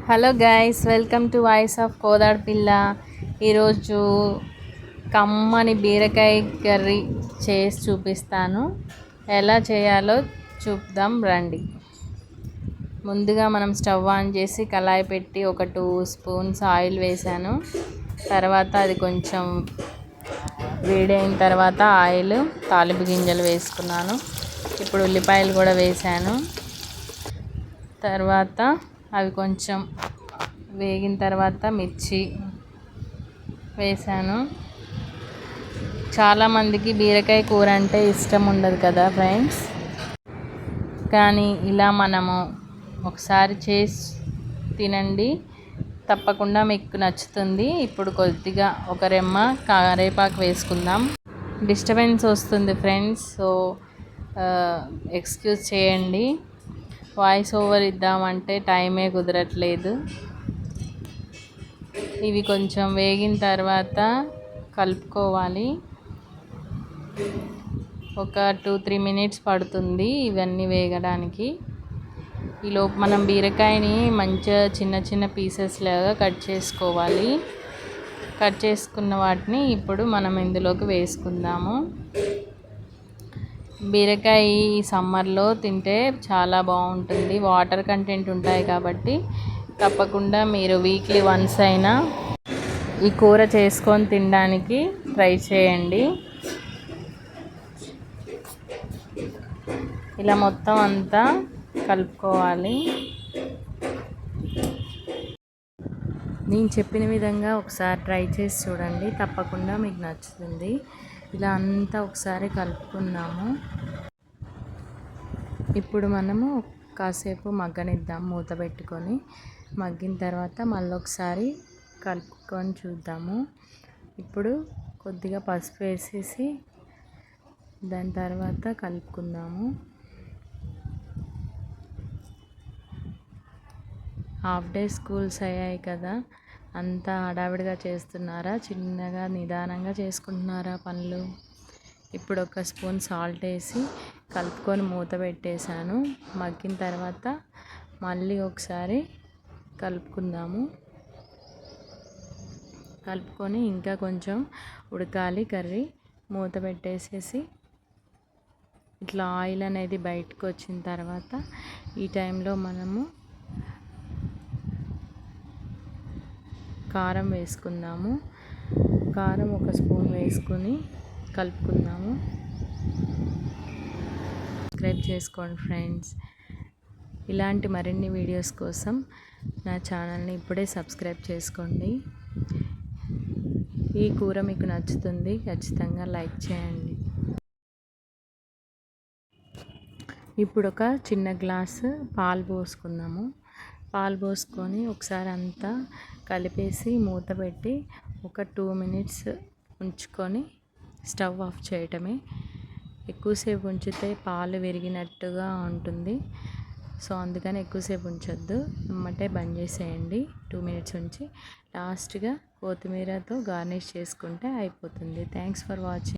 Hello guys, welcome to voice of Kodad పిల్ల. ఈరోజు కమ్మని బీరకాయ కర్రీ చేసి చూపిస్తాను. ఎలా చేయాలో చూద్దాం రండి. ముందుగా మనం స్టవ్ ఆన్ చేసి కళాయి పెట్టి ఒక 2 స్పూన్స్ ఆయిల్ వేసాను. తర్వాత అది కొంచెం వేడైన తర్వాత ఆయిల్ తాలింపు గింజలు వేసుకున్నాను. ఇప్పుడు ఉల్లిపాయలు కూడా వేసాను. తర్వాత అవి కొంచెం వేగిన తర్వాత మిర్చి వేసాను. చాలామందికి బీరకాయ కూర అంటే ఇష్టం ఉండదు కదా ఫ్రెండ్స్, కానీ ఇలా మనము ఒకసారి చేసి తినండి, తప్పకుండా మీకు నచ్చుతుంది. ఇప్పుడు కొద్దిగా ఒక రెమ్మ కరివేపాకు వేసుకుందాం. డిస్టర్బెన్స్ వస్తుంది ఫ్రెండ్స్, సో ఎక్స్క్యూజ్ చేయండి. వాయిస్ ఓవర్ ఇద్దామంటే టైమే కుదరట్లేదు. ఇవి కొంచెం వేగిన తర్వాత కలుపుకోవాలి. ఒక 2-3 మినిట్స్ పడుతుంది ఇవన్నీ వేగడానికి. ఈలోపు మనం బీరకాయని మంచిగా చిన్న చిన్న పీసెస్ లాగా కట్ చేసుకోవాలి. కట్ చేసుకున్న వాటిని ఇప్పుడు మనం ఇందులోకి వేసుకుందాము. బీరకాయ ఈ సమ్మర్లో తింటే చాలా బాగుంటుంది. వాటర్ కంటెంట్ ఉంటాయి కాబట్టి తప్పకుండా మీరు వీక్లీ వన్స్ అయినా ఈ కూర చేసుకొని తినడానికి ట్రై చేయండి. ఇలా మొత్తం అంతా కలుపుకోవాలి. నేను చెప్పిన విధంగా ఒకసారి ట్రై చేసి చూడండి, తప్పకుండా మీకు నచ్చుతుంది. ఇలా అంతా ఒకసారి కలుపుకున్నాము. ఇప్పుడు మనము కాసేపు మగ్గనిద్దాం మూత పెట్టుకొని. మగ్గిన తర్వాత మళ్ళీ ఒకసారి కలుపుకొని చూద్దాము. ఇప్పుడు కొద్దిగా పసుపు వేసేసి దాని తర్వాత కలుపుకుందాము. హాఫ్ డే స్కూల్స్ అయ్యాయి కదా, అంతా హడావిడిగా చేస్తున్నారా, చిన్నగా నిదానంగా చేసుకుంటున్నారా పనులు? ఇప్పుడు ఒక స్పూన్ సాల్ట్ వేసి కలుపుకొని మూత పెట్టేశాను. మగ్గిన తర్వాత మళ్ళీ ఒకసారి కలుపుకుందాము. కలుపుకొని ఇంకా కొంచెం ఉడకాలి కర్రీ. మూత పెట్టేసేసి ఇట్లా ఆయిల్ అనేది బయటకు వచ్చిన తర్వాత ఈ టైంలో మనము కారం వేసుకుందాము. కారం ఒక స్పూన్ వేసుకొని కలుపుకుందాము. సబ్స్క్రైబ్ చేసుకోండి ఫ్రెండ్స్. ఇలాంటి మరిన్ని వీడియోస్ కోసం నా ఛానల్ని ఇప్పుడే సబ్స్క్రైబ్ చేసుకోండి. ఈ కూర మీకు నచ్చుతుంది, ఖచ్చితంగా లైక్ చేయండి. ఇప్పుడు ఒక చిన్న గ్లాసు పాలు పోసుకుందాము. పాలు పోసుకొని ఒకసారి అంతా కలిపేసి మూత పెట్టి ఒక 2 మినిట్స్ ఉంచుకొని స్టవ్ ఆఫ్ చేయటమే. ఎక్కువసేపు ఉంచితే పాలు విరిగినట్టుగా ఉంటుంది, సో అందుకని ఎక్కువసేపు ఉంచొద్దు. ఎమ్మటే బంద్ చేసేయండి. 2 మినిట్స్ ఉంచి లాస్ట్గా కొత్తిమీరతో గార్నిష్ చేసుకుంటే అయిపోతుంది. Thanks for watching.